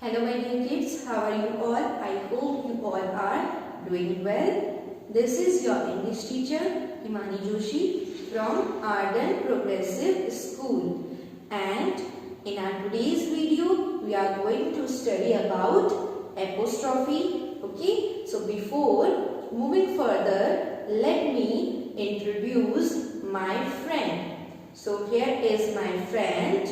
Hello my dear kids, how are you all? I hope you all are doing well. This is your English teacher Himani Joshi from Arden Progressive School, and in our today's video we are going to study about apostrophe. Okay, so before moving further, let me introduce my friend. So here is my friend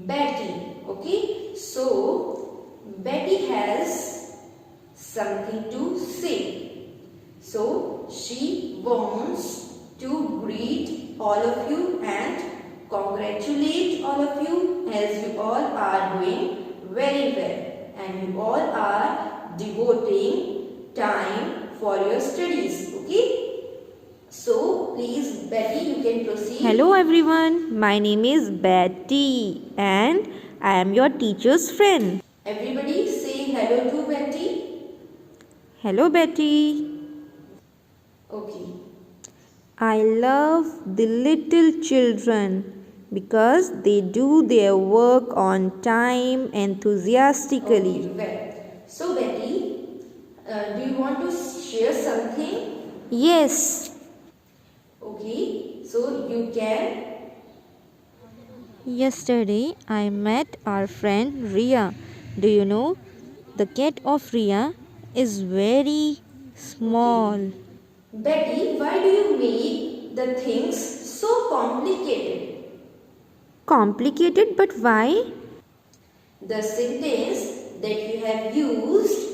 Betty. Okay, so Betty has something to say. So she wants to greet all of you and congratulate all of you, as you all are doing very well and you all are devoting time for your studies. Okay, so please Betty, you can proceed. Hello everyone, my name is Betty and I am your teacher's friend. Everybody say hello to Betty. Hello Betty. Okay. I love the little children because they do their work on time enthusiastically. Okay, well. So Betty, do you want to share something? Yes. Okay, so you can. Yesterday I met our friend Ria. Do you know? The cat of Ria is very small. Okay. Betty, why do you make the things so complicated? Complicated, but why? The sentence that you have used,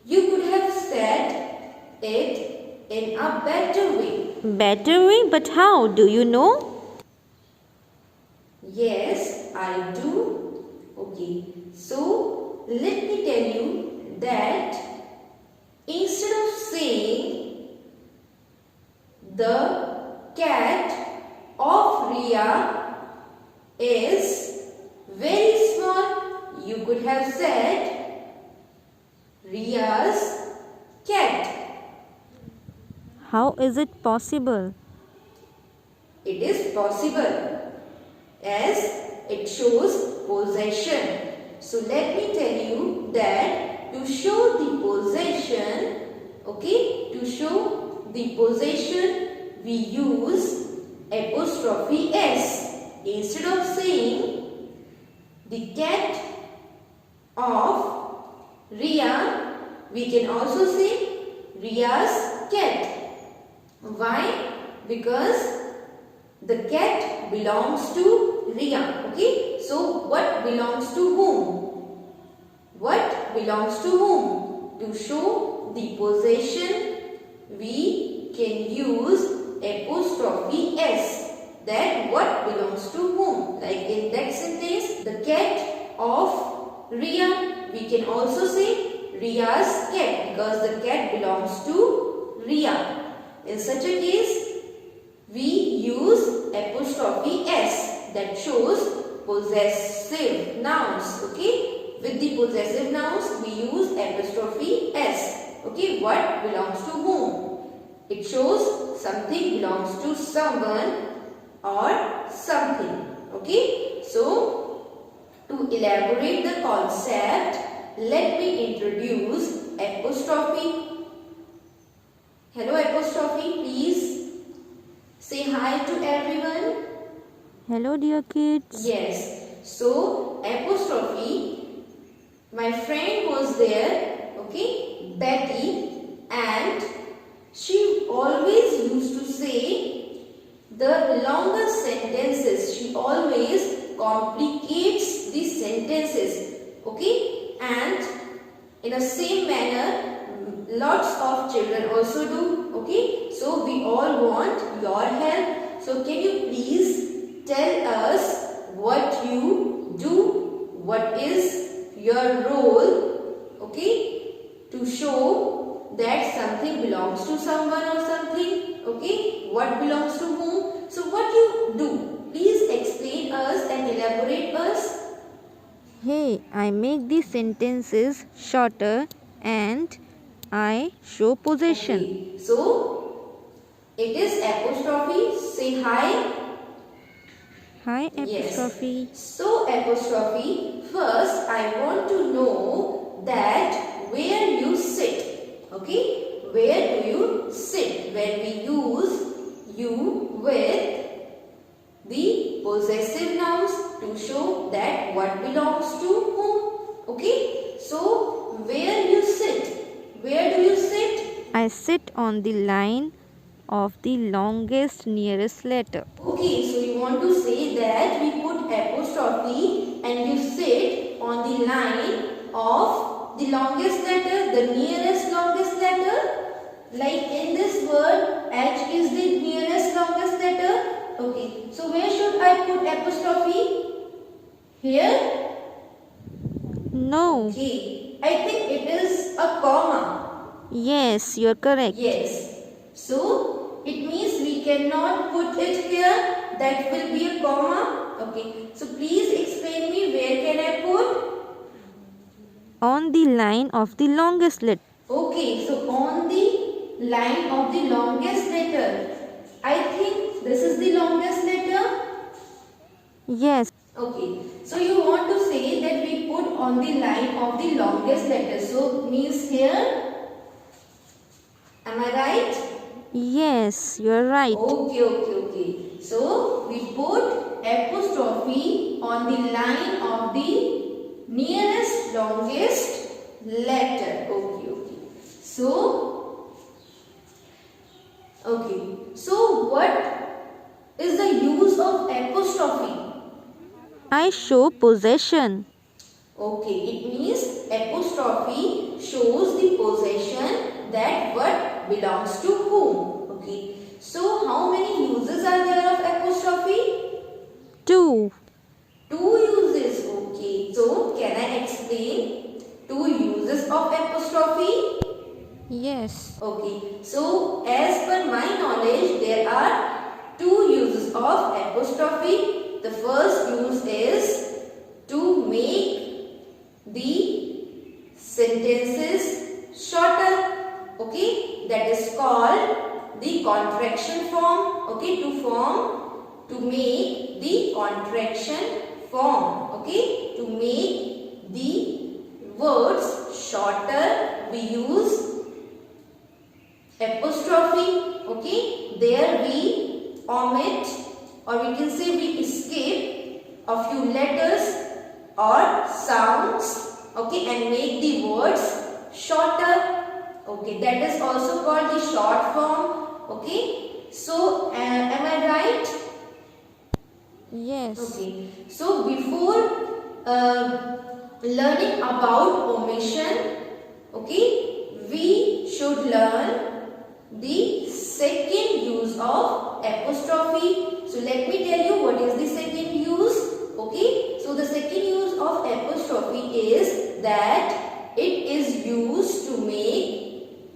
you could have said it in a better way. Better way, but how? Do you know? Yes, I do. Okay, so let me tell you that instead of saying the cat of Ria is very small, you could have said Ria's cat. How is it possible? It is possible as it shows possession. So let me tell you that to show the possession, okay, to show the possession we use apostrophe s. Instead of saying the cat of Ria, we can also say Ria's cat. Why? Because the cat belongs to Ria. Okay. So what belongs to whom? What belongs to whom? To show the possession, we can use apostrophe s. That what belongs to whom? Like in that sentence, the cat of Ria, we can also say Ria's cat because the cat belongs to Ria. In such a case, we use apostrophe s that shows possessive nouns. Okay, with the possessive nouns we use apostrophe s. Okay, what belongs to whom? It shows something belongs to someone or something. Okay, so to elaborate the concept, let me introduce apostrophe. Hello apostrophe, please say hi to everyone. Hello, dear kids. Yes. So apostrophe, my friend was there, okay, Betty, and she always used to say the longer sentences. She always complicates the sentences, okay, and in the same manner lots of children also do. Okay, so we all want your help. So can you please tell us what you do, what is your role, okay, to show that something belongs to someone or something. Okay, what belongs to whom? So what you do, please explain us and elaborate us. Hey, I make the sentences shorter and I show possession. Okay, so it is apostrophe. Say hi. Hi, Yes. apostrophe. So apostrophe, first I want to know that where you sit. Okay? Where do you sit? When we use you with the possessive nouns to show that what belongs to whom. Okay? So where you sit? Where do you sit? I sit on the line of the longest nearest letter. Okay, so you want to say that we put apostrophe and you sit on the line of the longest letter, the nearest longest letter. Like in this word, H is the nearest longest letter. Okay, so where should I put apostrophe? Here? No. Okay, I think it is a comma. Yes, you're correct. Yes. So it means we cannot put it here. That will be a comma. Okay. So please explain me where can I put? On the line of the longest letter. Okay. So on the line of the longest letter. I think this is the longest letter. Yes. Okay. So you want to say that we put on the line of the longest letter. So means here. Am I right? Yes, you're right. Okay. So we put apostrophe on the line of the nearest longest letter. Okay. So what is the use of apostrophe? I show possession. Okay, it means apostrophe shows the possession that what belongs to whom. Okay, so how many uses are there of apostrophe? 2. Two uses. Okay, so can I explain two uses of apostrophe? Yes. Okay, so as per my knowledge, there are two uses of apostrophe. The first use is to make the sentences shorter. Okay, that is called the contraction form. Okay, to make the contraction form. Okay, to make the words shorter, we use apostrophe. Okay, there we omit, or we can say we skip a few letters or sounds, okay, and make the words shorter. Okay, that is also called the short form. Okay, so am I right? Yes. Okay, so before learning about omission, okay, we should learn the second use of apostrophe. So let me tell you what is the second use. Okay, so the second use of apostrophe is that it is used to make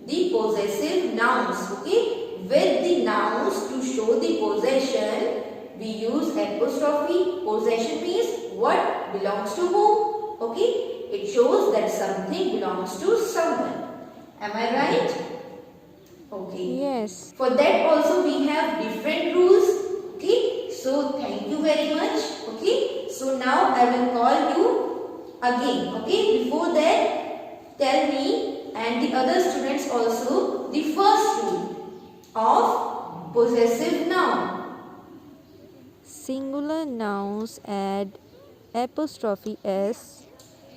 the possessive nouns. Okay, with the nouns to show the possession, we use apostrophe. Possession means what belongs to whom. Okay, it shows that something belongs to someone. Am I right? Okay. Yes. For that also we have different rules. Okay, so thank you very much. Okay, so now I will call you again. Okay, before that, tell me and the other students also the first rule of possessive noun. Singular nouns add apostrophe s.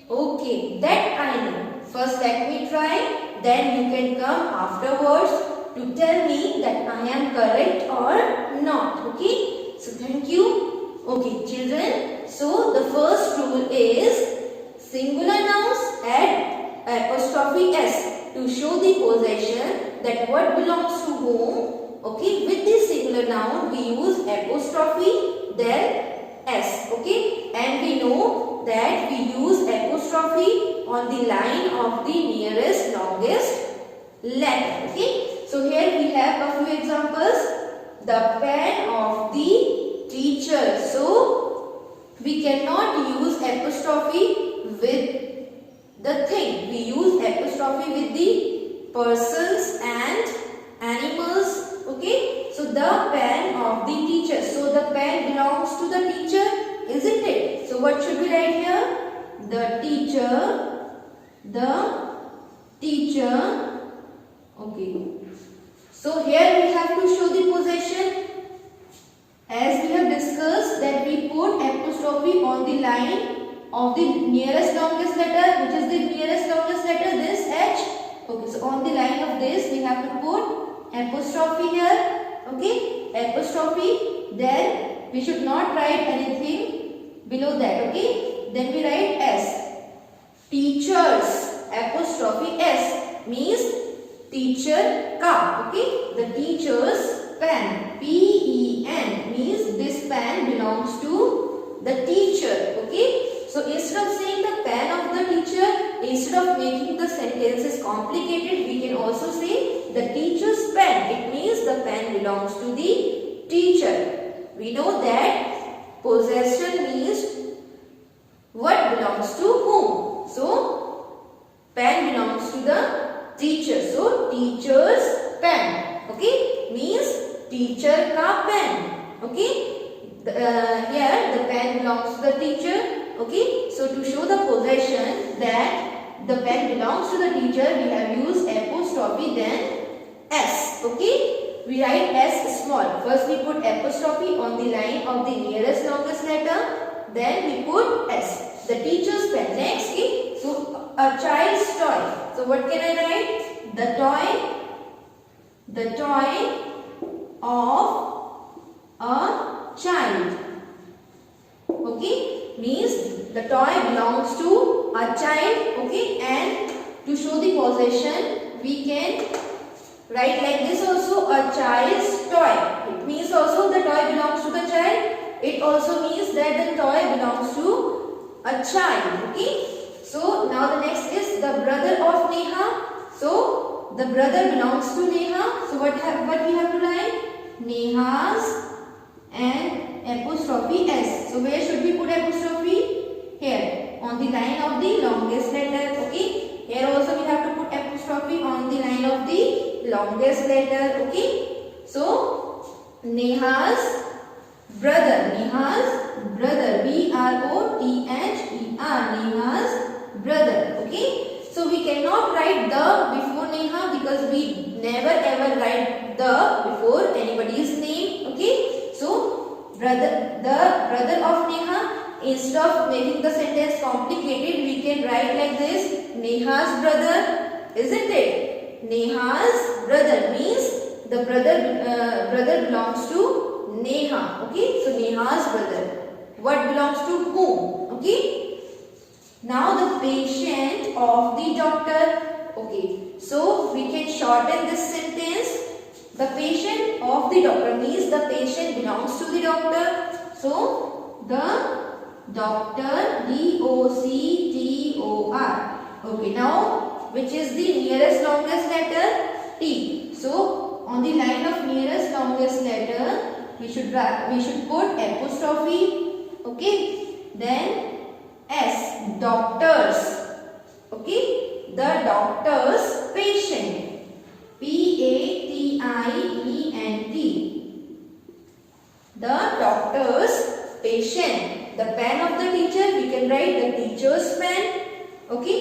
Okay, that I know. First let me try, then you can come afterwards to tell me that I am correct or not. Okay, so thank you. Okay, children, so the first rule is singular nouns add apostrophe s to show the possession that what belongs to whom. Okay, with this singular noun we use apostrophe then s. Okay, and we know that we use apostrophe on the line of the nearest longest letter. Okay, so here we have a few examples. The pen of the teacher. So we cannot use apostrophe with the thing. We use apostrophe with the persons and animals Okay, so the pen of the teacher. So the pen belongs to the teacher, isn't it? So what should we write here? The teacher. The teacher. Okay. So here we have to show the possession. As we have discussed that we put apostrophe on the line of the nearest longest letter. Which is the nearest longest letter? This H. Okay, so on the line of this we have to put apostrophe here. Okay, apostrophe. Then we should not write anything below that. Okay, then we write S. Teachers. Apostrophe S means teacher ka. Okay, the teacher's pen. Pen means this pen belongs to the teacher. Okay, so instead of saying the pen of the teacher, instead of making the sentences complicated, we can also say the teacher's pen. It means the pen belongs to the teacher. We know that possession means what belongs to whom. So pen belongs to the teacher. So teacher's pen. Okay, means teacher ka pen. Okay, here the pen belongs to the teacher. Okay, so to show the possession that the pen belongs to the teacher, we have used apostrophe then S. Okay, we write S small. First we put apostrophe on the line of the nearest longest letter. Then we put S. The teacher's pen. Next, okay, so a child's toy. So what can I write? The toy. The toy of a child. Okay, means the toy belongs to a child. Okay, and to show the possession, we can write like this also, a child's toy. It means also the toy belongs to the child. It also means that the toy belongs to a child. Okay, so now the next is the brother of Neha. So the brother belongs to Neha. So what we have to write? Neha's and apostrophe S. So where should we put apostrophe? Here, on the line of the longest letter. Okay, here also we have to put apostrophe on the line of the longest letter. Okay, so Neha's brother. Neha's brother. B-R-O-T-H-E-R. Neha's brother. Okay, so we cannot write the before Neha because we never ever write the before anybody's name. Okay, so the brother of Neha. Instead of making the sentence complicated, we can write like this: Neha's brother, isn't it? Neha's brother means the brother belongs to Neha. Okay, so Neha's brother. What belongs to whom? Okay. Now the patient of the doctor. Okay, so we can shorten this sentence. The patient of the doctor means the patient belongs to the doctor. So the doctor, D-O-C-T-O-R. Okay, now which is the nearest longest letter? T. So on the line of nearest longest letter, we should put apostrophe. Okay, then S. Doctors. Okay, the doctor's patient. P-A-T-I-E-N-T. The doctor's patient. The pen of the teacher, we can write the teacher's pen. Okay,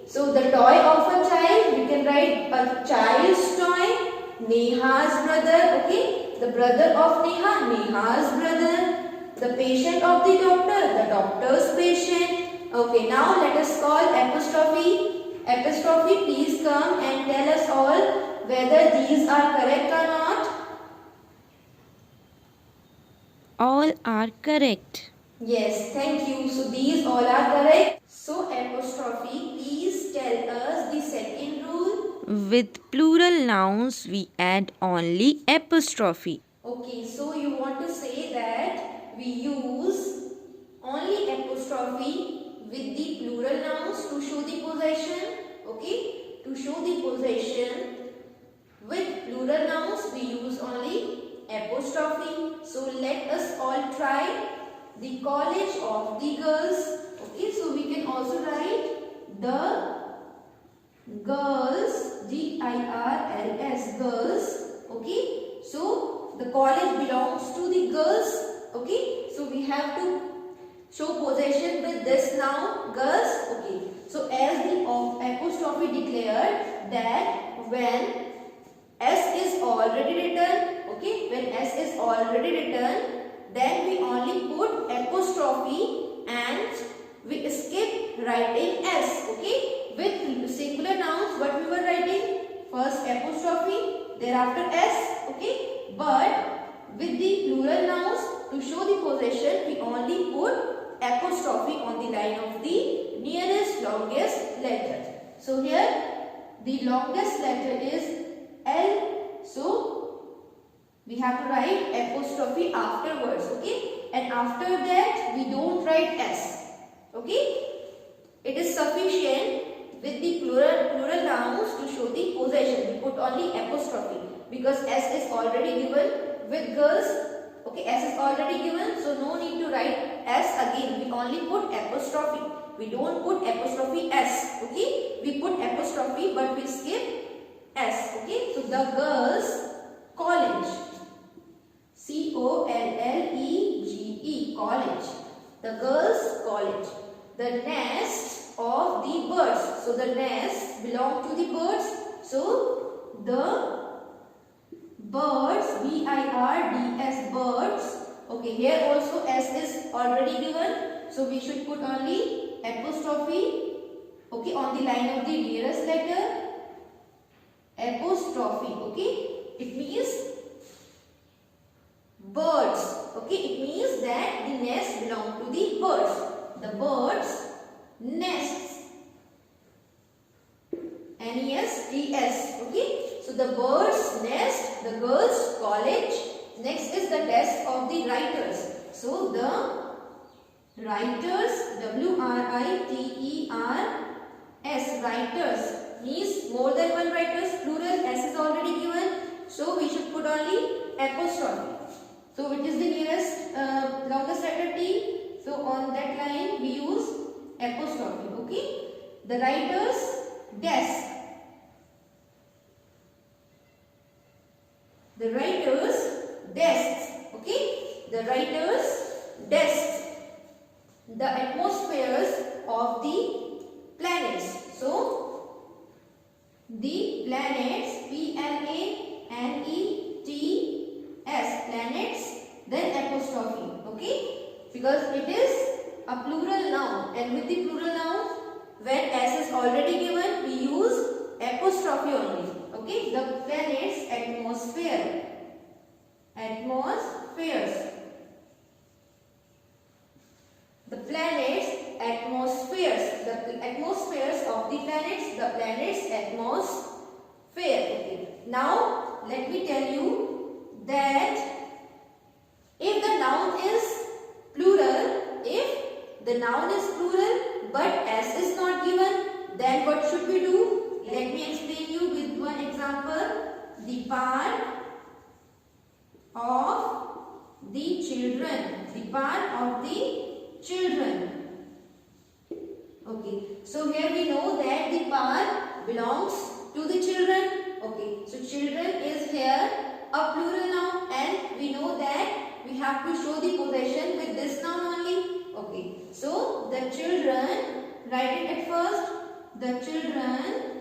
so the toy of a child, we can write a child's toy. Neha's brother. Okay, the brother of Neha, Neha's brother. The patient of the doctor's patient. Okay, now let us call apostrophe. Apostrophe, please come and tell us all whether these are correct or not. All are correct. Yes, thank you. So these all are correct. So apostrophe, please tell us the second rule. With plural nouns, we add only apostrophe. Okay, so you want to say that we use only apostrophe with the plural nouns to show the possession. Okay, to show the possession with plural nouns, we use only apostrophe. So let us all try. The college of the girls. Okay, so we can also write the girls, G-I-R-L-S, girls. Okay, college belongs to the girls. Okay, so we have to show possession with this noun, girls. Okay, so as the apostrophe declared that when S is already written, okay, when S is already written, then we only put apostrophe and we skip writing S. Okay, with singular nouns, what we were writing? First apostrophe, thereafter S. Okay, but with the plural nouns, to show the possession, we only put apostrophe on the line of the nearest longest letter. So here the longest letter is L. So we have to write apostrophe afterwards. Okay, and after that we don't write S. Okay, it is sufficient with the plural nouns to show the possession. We put only apostrophe because S is already given with girls. Okay, S is already given, so no need to write S again. We only put apostrophe. We don't put apostrophe S. Okay, we put apostrophe but we skip S. Okay, so the girls' college, COLLEGE, college. The girls' college. The nest of the birds. So the nest belong to the birds. So the birds, BIRDS, birds. Okay, here also S is already given, so we should put only apostrophe. Okay, on the line of the nearest letter, apostrophe. Okay, it means birds. Okay, it means that the nest belong to the birds. The birds' nests. NESTS. Okay. So the birds' nest, the girls' college. Next is the desk of the writers. So the writers, WRITERS, writers means more than one writers, plural. S is already given, so we should put only apostrophe. So which is the nearest longest letter T? So on that line we use apostrophe. Okay. The writers' desk. The writer's desks. Okay, the writer's desks. The atmospheres of the planets. So the planets, PLANETS, planets, then apostrophe. Okay, because it is a plural noun, and with the plural noun, when S is already given, we use apostrophe only. Okay, the planets' atmosphere. Atmospheres. The planets' atmospheres. The atmospheres of the planets. The planets' atmosphere. Okay. Now, let me tell you that if the noun is plural, but S is not given, then what should we do? Let me explain you with one example. The part of the children. The part of the children. Okay. So here we know that the part belongs to the children. Okay. So children is here a plural noun, and we know that we have to show the possession with this noun only. Okay. So the children, write it at first. The children.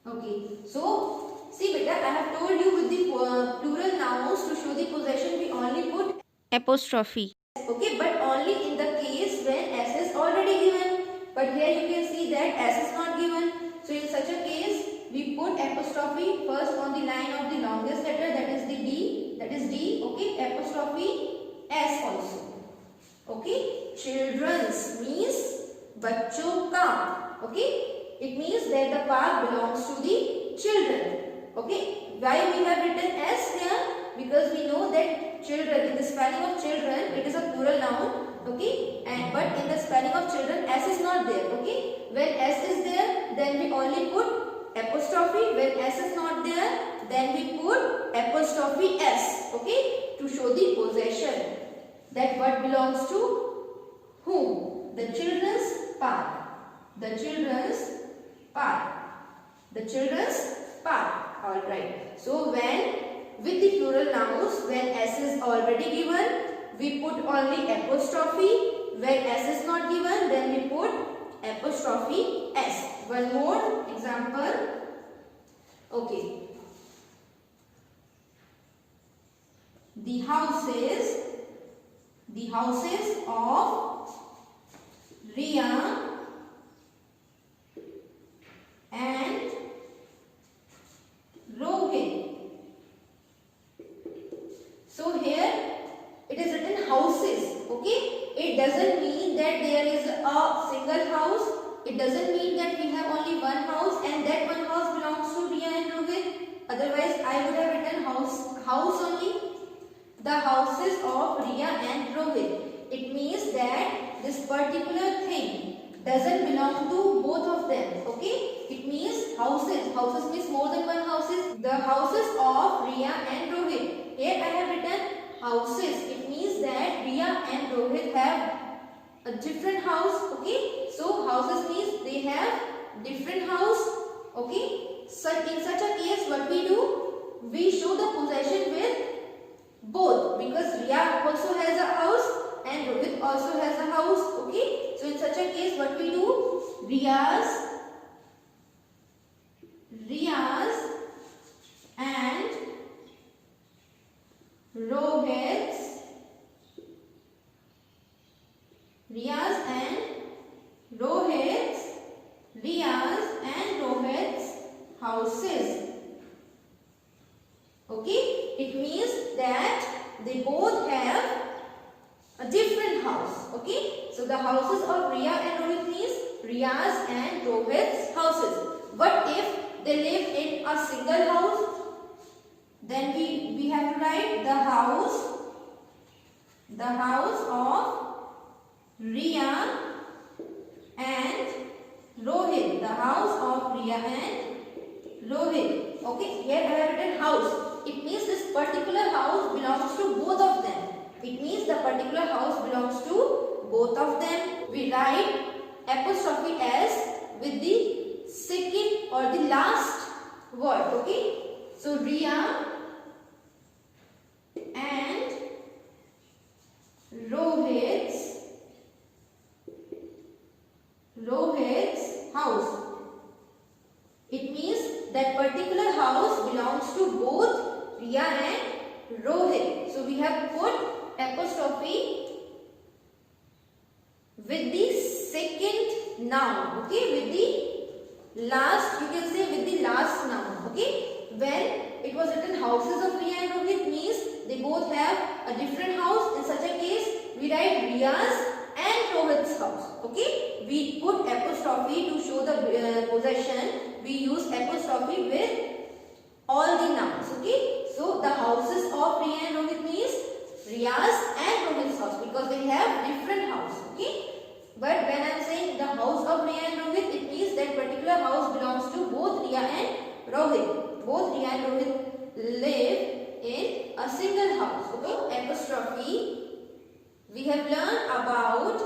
Okay, so see beta, I have told you with the plural nouns to show the possession we only put apostrophe. Okay, but only in the case when S is already given. But here you can see that S is not given. So in such a case, we put apostrophe first on the line of the longest letter, that is the D. That is D. Okay, apostrophe S also. Okay, children's means bachcho ka. Okay. It means that the part belongs to the children. Okay. Why we have written S here? Because we know that children, in the spelling of children, it is a plural noun. Okay. But in the spelling of children, S is not there. Okay. When S is there, then we only put apostrophe. When S is not there, then we put apostrophe S. Okay. To show the possession. That what belongs to whom? The children's part. The children's part. The children's part. Alright. So when with the plural nouns, when S is already given, we put only apostrophe. When S is not given, then we put apostrophe S. One more example. Okay. The houses of Riya and Rohit. So here it is written houses. Okay, it doesn't mean that there is a single house. It doesn't mean that we have only one house and that one house belongs to Riya and Rohit. Otherwise I would have written house only. The houses of Riya and Rohit. It means that this particular thing doesn't belong to both of them. Okay, it means houses means more than one houses. The houses of Riya and Rohit. Here I have written houses. It means that Riya and Rohit have a different house. Okay, so houses means they have different house. Okay, so in such a case what we do, we show the possession with both, because Riya also has a house and Rohit also has a house. Okay, so in such a case what we do, Riya's and Rohit's houses. Okay, it means that they both have a different house. Okay, so the houses of Riya and Rohit means Riya's and Rohit's houses. But if they live in a single house, then we have to write the house of Riya and Rohit. The house of Riya and Rohit. Okay, here I have written house. It means this particular house belongs to both of them. It means the particular house belongs to both of them. We write apostrophe S with the second or the last word. Okay, so Riya and Rohit's house. It means that particular house belongs to both Riya and Rohit. So we have put apostrophe with the second noun. Okay, with the last, you can say with the last noun. Okay, when it was written houses of Riya and Rohit means they both have a different house. In such a case, we write Riya's and Rohit's house. Okay, we put apostrophe to show the possession. We use apostrophe with all the nouns. Okay, so the houses of Riya and Rohit means Riya's and Rohit's house, because they have different house. Okay, but when I am saying the house of Riya and Rohit, it means that particular house belongs to both Riya and Rohit. Both Riya and Rohit live in a single house. Okay, apostrophe. We have learned about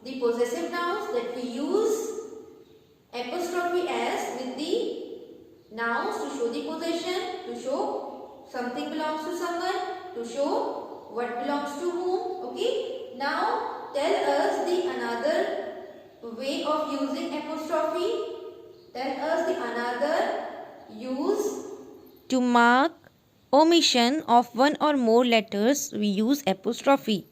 the possessive nouns, that we use apostrophe S with the nouns to show the possession, to show something belongs to someone, to show what belongs to whom. Okay, now tell us the another way of using apostrophe. Tell us the another use. To mark omission of one or more letters, we use apostrophe.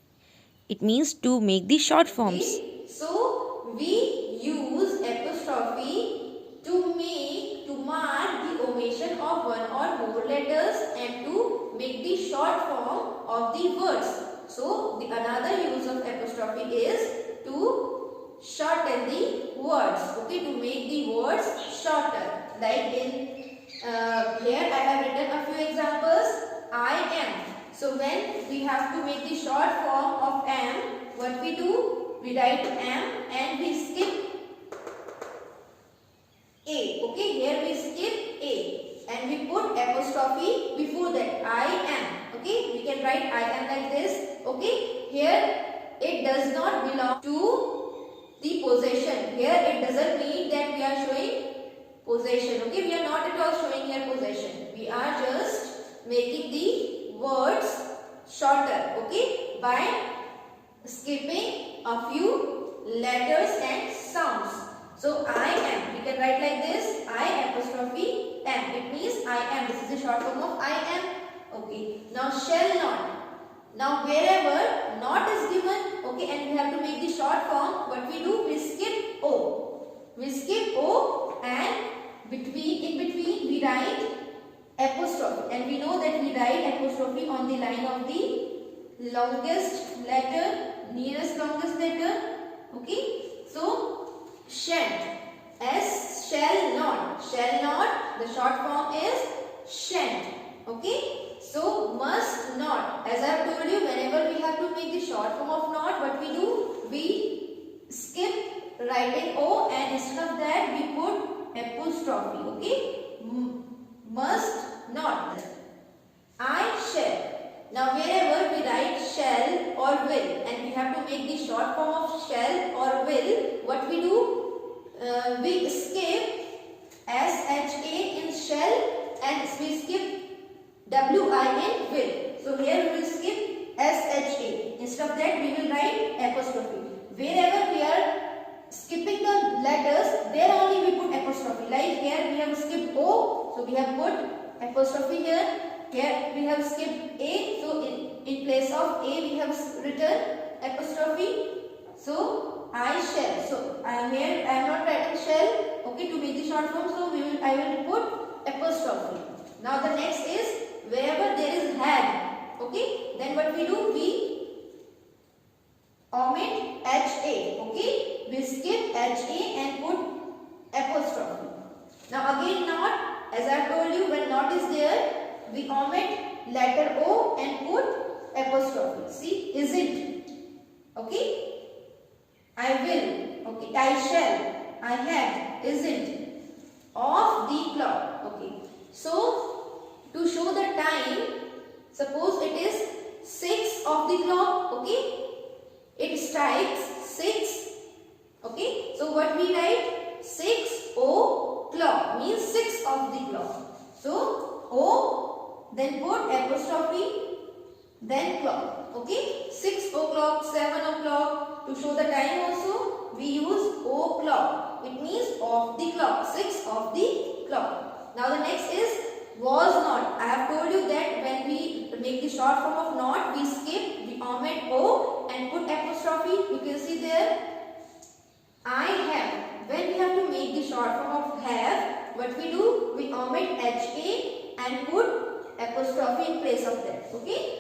It means to make the short forms. Okay, so we use apostrophe to mark the omission of one or more letters and to make the short form of the words. So the another use of apostrophe is to shorten the words. Okay, to make the words shorter. Like in here I have written a few examples. I am. So when we have to make the short form of am, what we do? We write am and we skip a. Okay, here we skip a and we put apostrophe before that. I am. Okay, we can write I am like this. Okay, here it does not belong to the possession. Here it doesn't mean that we are showing possession. Okay, we are not at all showing here possession. We are just making the words shorter, okay, by skipping a few letters and sounds. So I am, we can write like this, I apostrophe am. It means I am. This is the short form of I am. Okay. Now shall not. Now wherever not is given, okay, and we have to make the short form, what we do, we skip O. We skip O and in between we write apostrophe, and we know that we write apostrophe on the line of the longest letter, nearest longest letter, okay. So shan't, S shall not, the short form is shan't, okay. So must not, as I have told you, whenever we have to make the short form of not, what we do, we skip writing O and instead of that we put apostrophe, okay. Must not, I shall. Now wherever we write shall or will and we have to make the short form of shall or will, what we do, we skip SHA in shall and we skip WI in will. So here we will skip SHA. Instead of that we will write apostrophe. Wherever we are skipping the letters, there only we put apostrophe. Like here we have skipped O, so we have put apostrophe here. Here we have skipped A, so in place of A we have written apostrophe. So I shall. So I am here, I am not writing shall, okay, to make the short form. So I will put apostrophe. Now the next is wherever there is had, okay, then what we do, we omit HA, okay, we skip HA and put apostrophe. Now again not, as I told you, when not is there, we omit letter O and put apostrophe. See, isn't, okay, I will, okay, I shall, I have, isn't, of the clock, okay. So to show the time, suppose it is 6 of the clock, okay, it strikes 6, okay. So what we write, 6 o'clock means 6 of the clock. So O, then put apostrophe, then clock, okay. 6 o'clock, 7 o'clock, to show the time also we use o'clock, it means of the clock, 6 of the clock. Now the next is was not. I have told you that when we make the short form of not, we skip, we omit O and put apostrophe. You can see there, I have. When we have to make the short form of have, what we do, we omit HA and put apostrophe in place of that, okay.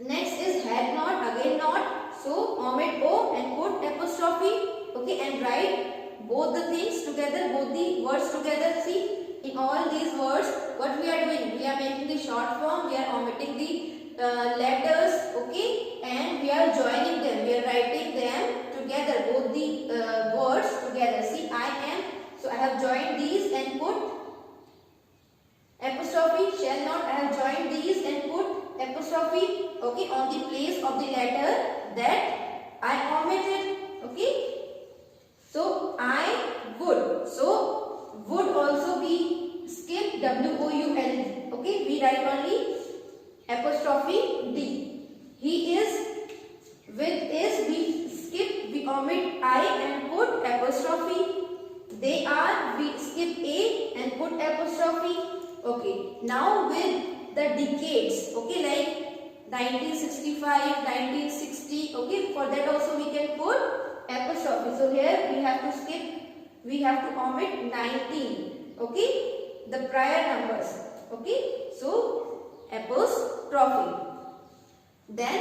Next is had not, again not, so omit O and put apostrophe, okay, and write both the things together, both the words together. See, in all these words, what we are doing, we are making the short form, we are omitting the letters, okay, and we are joining them, we are writing them together, both the words together. See, I am, so I have joined these and put apostrophe. Shall not, I have joined these and put apostrophe, okay, on the place of the letter that I omitted, okay. So I would, so would also be skip WOULD, okay, we write only apostrophe D. He is, with is we skip, we omit I and put apostrophe. They are, we skip A and put apostrophe, okay. Now with the decades, okay, like 1965, 1960, okay, for that also we can put apostrophe. So here we have to skip, we have to omit 19, okay, the prior numbers, okay. So apostrophe. Then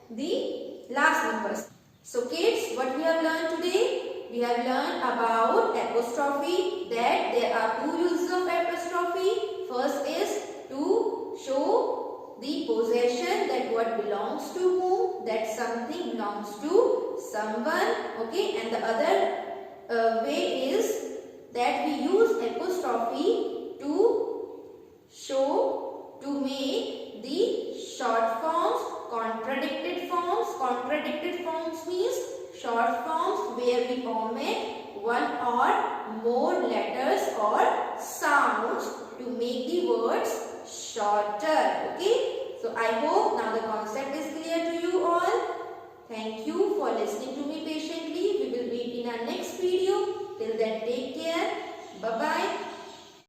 the last numbers. So kids, what we have learned today? We have learned about apostrophe, that there are two uses of apostrophe. First is to show the possession, that what belongs to whom, that something belongs to someone, okay, and the other way is that we use apostrophe to show, to make the short forms, contradicted forms. Contradicted forms means short forms where we omit one or more letters or sounds to make the words shorter. Okay. So I hope now the concept is clear to you all. Thank you for listening to me patiently. We will meet in our next video.